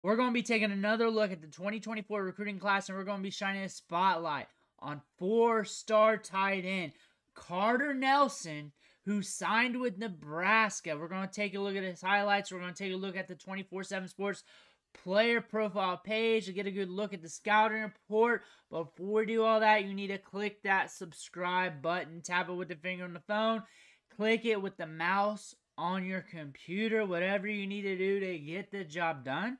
We're going to be taking another look at the 2024 recruiting class, and we're going to be shining a spotlight on 4-star tight end Carter Nelson, who signed with Nebraska. We're going to take a look at his highlights. We're going to take a look at the 24/7 Sports player profile page to get a good look at the scouting report. But before we do all that, you need to click that subscribe button, tap it with the finger on the phone, click it with the mouse on your computer, whatever you need to do to get the job done,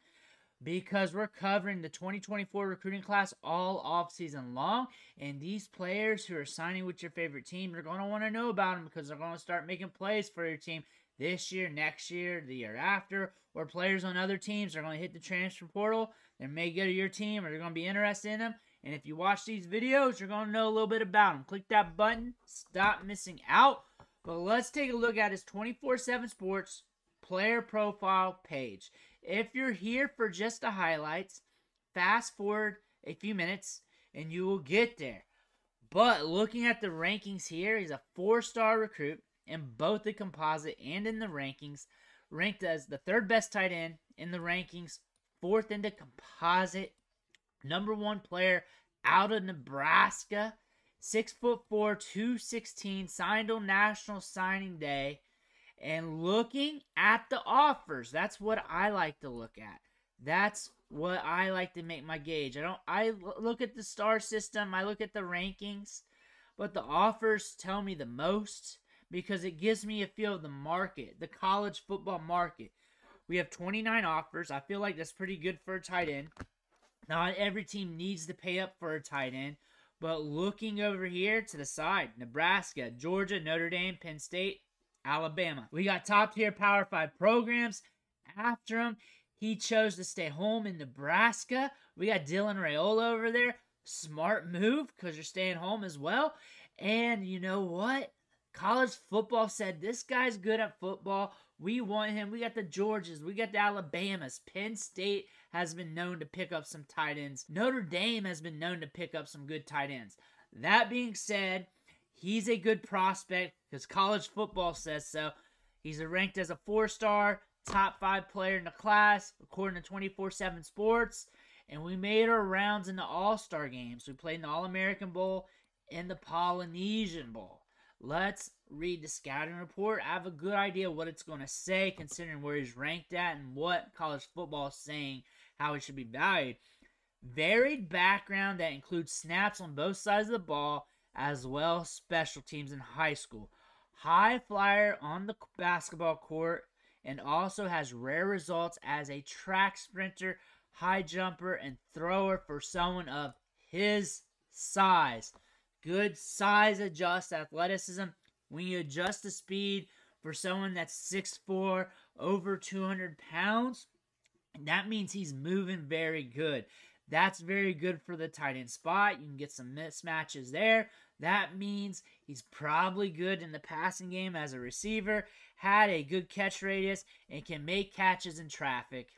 because we're covering the 2024 recruiting class all offseason long, and these players who are signing with your favorite team, you're going to want to know about them because they're going to start making plays for your team this year, next year, the year after, or players on other teams are going to hit the transfer portal. They may go to your team, or they're going to be interested in them, and if you watch these videos, you're going to know a little bit about them. Click that button, stop missing out. But let's take a look at his 24/7 Sports player profile page. If you're here for just the highlights, fast forward a few minutes and you will get there. But looking at the rankings here, he's a 4-star recruit in both the composite and in the rankings, ranked as the 3rd best tight end in the rankings, 4th in the composite, number 1 player out of Nebraska, 6'4", 216, signed on National Signing Day. And looking at the offers, that's what I like to look at. That's what I like to make my gauge. I look at the star system, I look at the rankings, but the offers tell me the most because it gives me a feel of the market, the college football market. We have 29 offers. I feel like that's pretty good for a tight end. Not every team needs to pay up for a tight end, but looking over here to the side, Nebraska, Georgia, Notre Dame, Penn State, Alabama. We got top-tier Power 5 programs after him. He chose to stay home in Nebraska. We got Dylan Raiola over there. Smart move because you're staying home as well. And you know what? College football said, this guy's good at football. We want him. We got the Georgias. We got the Alabamas. Penn State has been known to pick up some tight ends. Notre Dame has been known to pick up some good tight ends. That being said, he's a good prospect because college football says so. He's ranked as a 4-star, top 5 player in the class, according to 24/7 Sports. And we made our rounds in the All-Star games. We played in the All-American Bowl and the Polynesian Bowl. Let's read the scouting report. I have a good idea what it's going to say, considering where he's ranked at and what college football is saying, how he should be valued. Varied background that includes snaps on both sides of the ball, as well as special teams in high school. High flyer on the basketball court, and also has rare results as a track sprinter, high jumper, and thrower for someone of his size. Good size adjust athleticism. When you adjust the speed for someone that's 6'4", over 200 pounds, that means he's moving very good. That's very good for the tight end spot. You can get some mismatches there. That means he's probably good in the passing game as a receiver, had a good catch radius, and can make catches in traffic.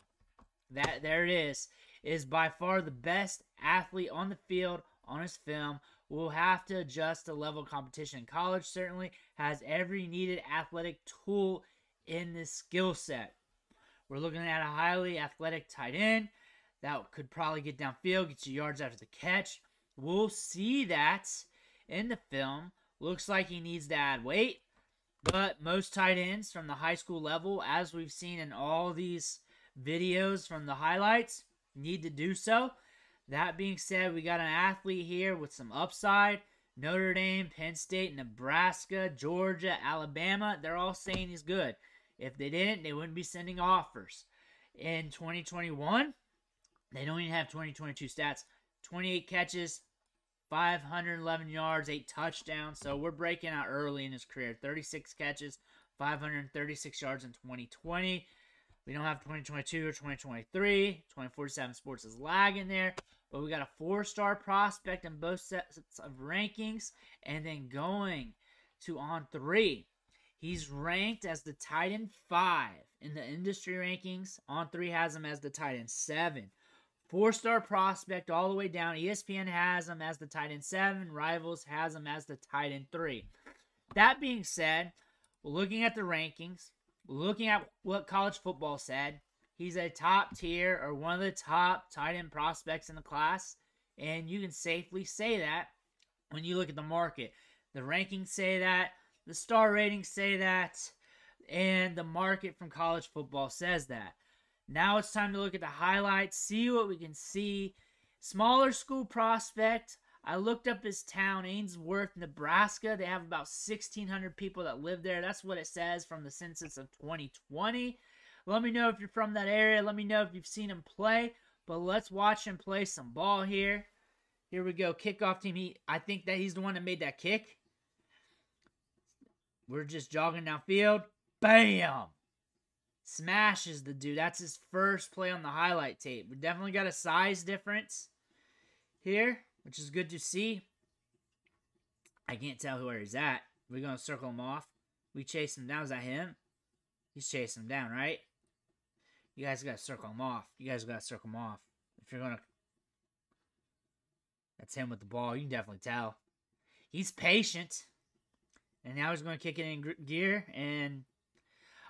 There it is by far the best athlete on the field on his film. Will have to adjust to level of competition in college. Certainly has every needed athletic tool in this skill set. We're looking at a highly athletic tight end that could probably get downfield, get you yards after the catch. We'll see that in the film. Looks like he needs to add weight, but most tight ends from the high school level, as we've seen in all these videos from the highlights, need to do so. That being said, we got an athlete here with some upside. Notre Dame, Penn State, Nebraska, Georgia, Alabama, they're all saying he's good. If they didn't, they wouldn't be sending offers. In 2021, they don't even have 2022 stats. 28 catches, 511 yards, 8 touchdowns. So we're breaking out early in his career. 36 catches, 536 yards in 2020. We don't have 2022 or 2023. 24/7 Sports is lagging there. But we got a 4-star prospect in both sets of rankings. And then going to on 3. He's ranked as the tight end 5 in the industry rankings. On 3 has him as the tight end 7. 4-star prospect all the way down. ESPN has him as the tight end 7. Rivals has him as the tight end 3. That being said, looking at the rankings, looking at what college football said, He's a top tier or one of the top tight end prospects in the class. And you can safely say that when you look at the market. The rankings say that. The star ratings say that. And the market from college football says that. Now it's time to look at the highlights, see what we can see. Smaller school prospect. I looked up his town, Ainsworth, Nebraska. They have about 1,600 people that live there. That's what it says from the census of 2020. Let me know if you're from that area. Let me know if you've seen him play. But let's watch him play some ball here. Here we go. Kickoff team. I think that he's the one that made that kick. We're just jogging downfield. Bam! Smashes the dude. That's his first play on the highlight tape. We definitely got a size difference here, which is good to see. I can't tell where he's at. We're going to circle him off. We chase him down. Is that him? He's chasing him down, right? You guys got to circle him off. You guys got to circle him off. If you're going to... That's him with the ball. You can definitely tell. He's patient. And now he's going to kick it in gear. And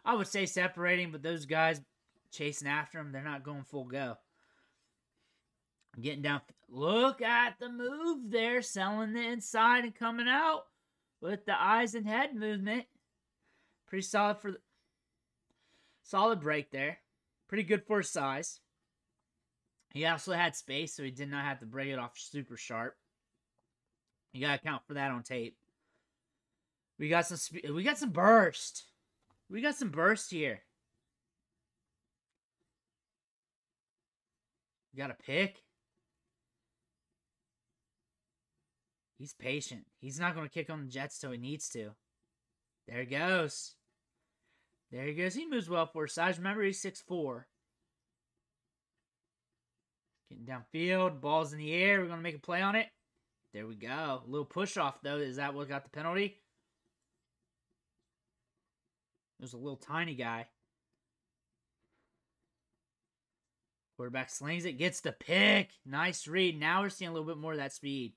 I would say separating, but those guys chasing after him, they're not going full go. Getting down. Look at the move there. Selling the inside and coming out with the eyes and head movement. Pretty solid for the... Solid break there. Pretty good for his size. He also had space, so he did not have to break it off super sharp. You got to account for that on tape. We got some burst. We got some burst here. You got a pick. He's patient. He's not going to kick on the Jets till he needs to. There he goes. There he goes. He moves well for his size. Remember, he's 6'4". Getting downfield. Ball's in the air. We're going to make a play on it. There we go. A little push off, though. Is that what got the penalty? There's a little tiny guy. Quarterback slings it. Gets the pick. Nice read. Now we're seeing a little bit more of that speed.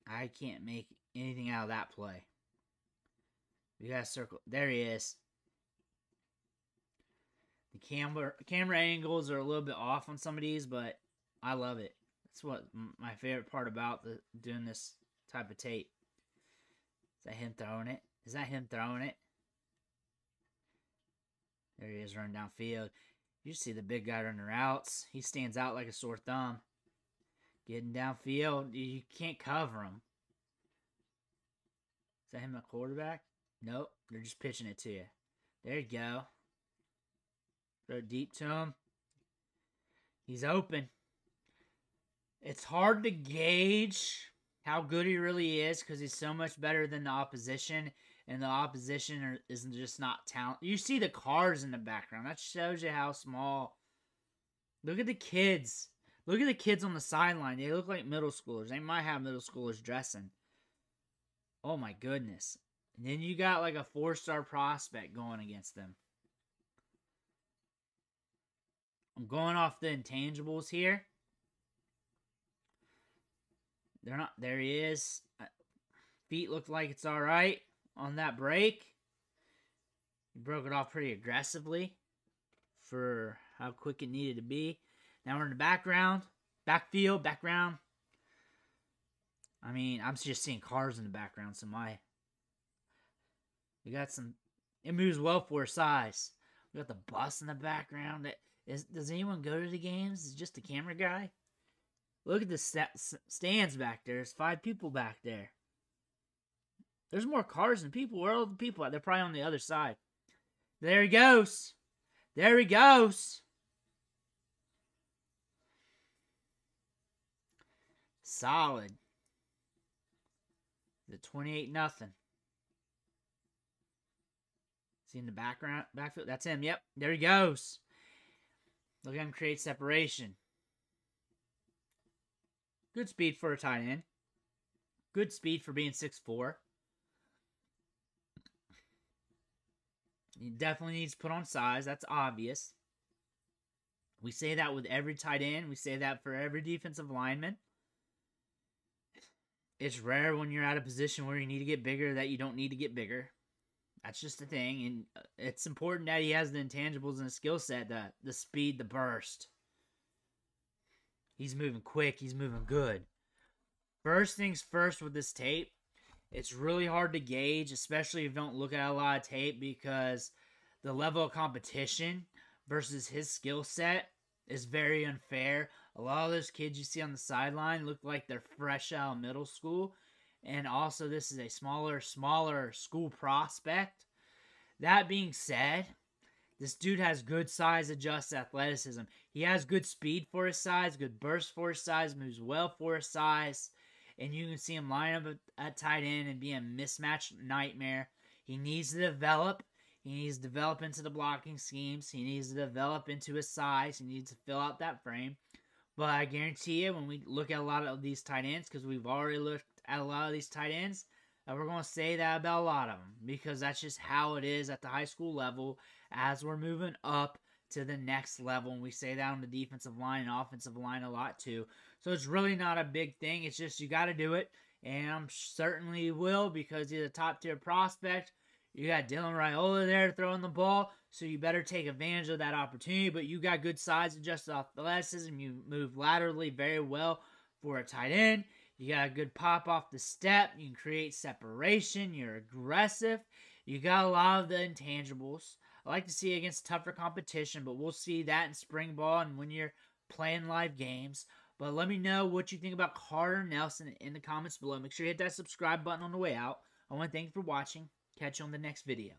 I can't make anything out of that play. We got to circle. There he is. The camera angles are a little bit off on some of these, but I love it. That's what my favorite part about doing this type of tape. Is that him throwing it? Is that him throwing it? There he is running downfield. You see the big guy running routes. He stands out like a sore thumb. Getting downfield. You can't cover him. Is that him, a quarterback? Nope. They're just pitching it to you. There you go. Throw it deep to him. He's open. It's hard to gauge how good he really is because he's so much better than the opposition. And the opposition is just not talented. You see the cars in the background. That shows you how small. Look at the kids. Look at the kids on the sideline. They look like middle schoolers. They might have middle schoolers dressing. Oh my goodness. And then you got like a 4-star prospect going against them. I'm going off the intangibles here. They're not. There he is. Feet look like it's all right on that break. He broke it off pretty aggressively for how quick it needed to be. Now we're in the background. Background. I mean, I'm just seeing cars in the background, so we got some... It moves well for size. We got the bus in the background. Does anyone go to the games? Is it just the camera guy? Look at the stands back there. There's 5 people back there. There's more cars than people. Where are all the people at? They're probably on the other side. There he goes. There he goes. Solid. The 28-0. See in the backfield? That's him. Yep. There he goes. Look at him create separation. Good speed for a tight end. Good speed for being 6'4". He definitely needs to put on size. That's obvious. We say that with every tight end. We say that for every defensive lineman. it's rare when you're at a position where you need to get bigger that you don't need to get bigger. That's just the thing, and it's important that he has the intangibles and the skill set, the speed, the burst. He's moving quick. He's moving good. First things first with this tape, it's really hard to gauge, especially if you don't look at a lot of tape, because the level of competition versus his skill set is very unfair. A lot of those kids you see on the sideline look like they're fresh out of middle school. And also, this is a smaller school prospect. That being said, this dude has good size adjusted athleticism. He has good speed for his size, good burst for his size, moves well for his size. And you can see him line up at tight end and be a mismatch nightmare. He needs to develop. He needs to develop into the blocking schemes. He needs to develop into his size. He needs to fill out that frame. But I guarantee you, when we look at a lot of these tight ends, because we've already looked at a lot of these tight ends, we're going to say that about a lot of them, because that's just how it is at the high school level as we're moving up to the next level. And we say that on the defensive line and offensive line a lot too. So it's really not a big thing. It's just you got to do it. And I'm certainly will, because he's a top tier prospect. You got Dylan Raiola there throwing the ball, so you better take advantage of that opportunity. But you got good size adjusted athleticism. You move laterally very well for a tight end. You got a good pop off the step. You can create separation. You're aggressive. You got a lot of the intangibles. I like to see against tougher competition, but we'll see that in spring ball and when you're playing live games. But let me know what you think about Carter Nelson in the comments below. Make sure you hit that subscribe button on the way out. I want to thank you for watching. Catch you on the next video.